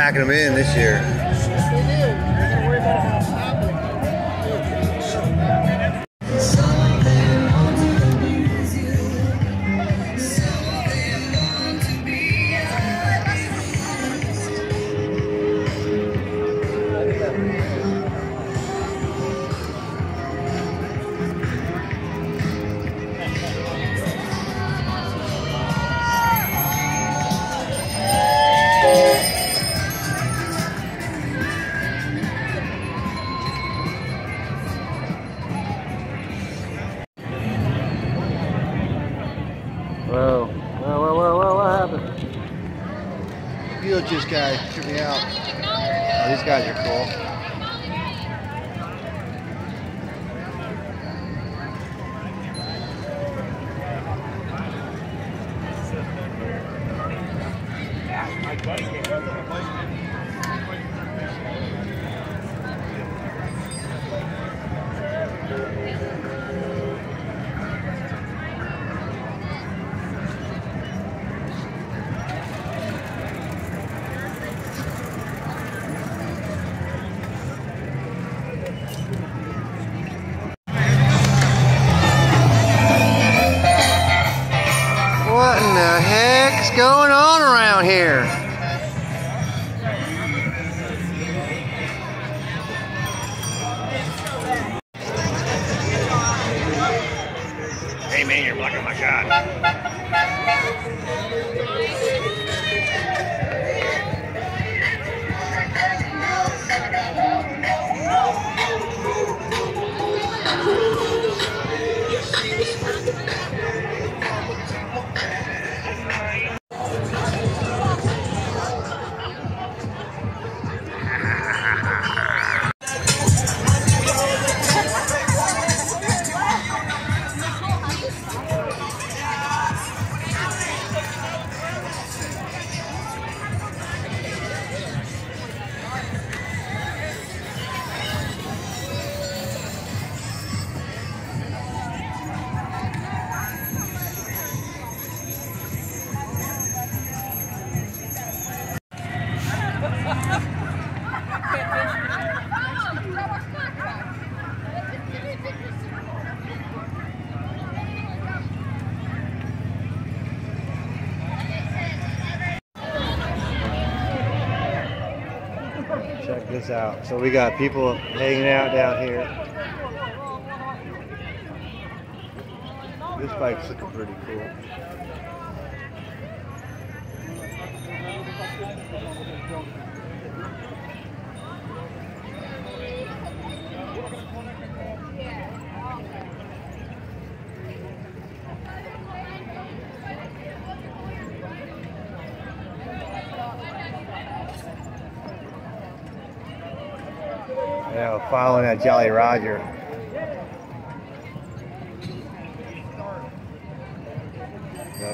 packing them in this year. They do. They're gonna worry about how it's happening. Whoa, what happened? Beetlejuice guy took me out. Oh, these guys are cool. What in the heck's going on around here? Hey man, you're blocking my shot. Check this out. So we got people hanging out down here. This bike's looking pretty cool. Yeah, following that Jolly Roger.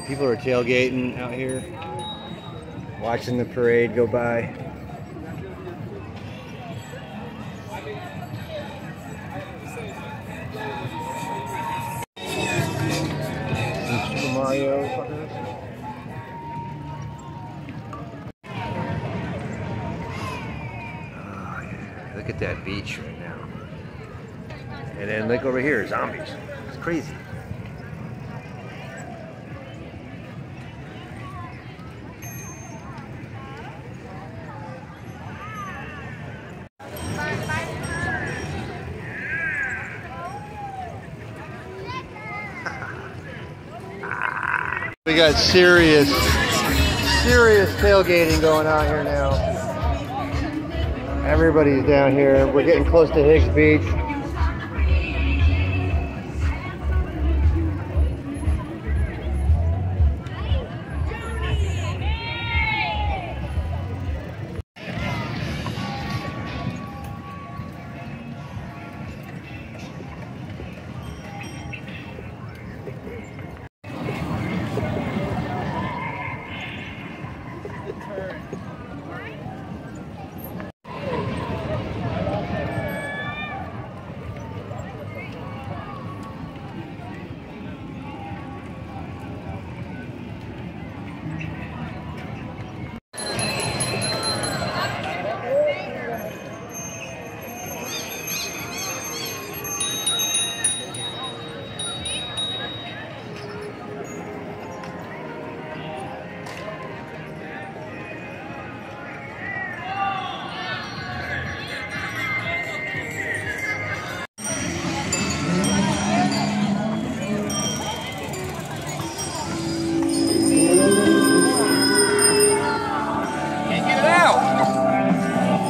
People are tailgating out here, watching the parade go by. Some Super Mario fuckers. Oh, yeah. Look at that beach right now. And then look over here, zombies. It's crazy. We got serious tailgating going on here now. Everybody's down here. We're getting close to Higgs Beach.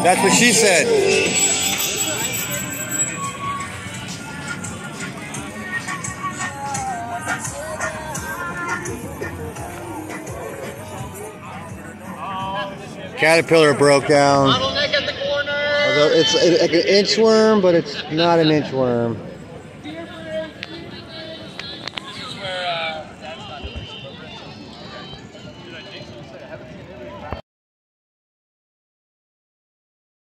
That's what she said. Caterpillar broke down. Bottleneck at the corner. Although it's like an inchworm, but it's not an inchworm.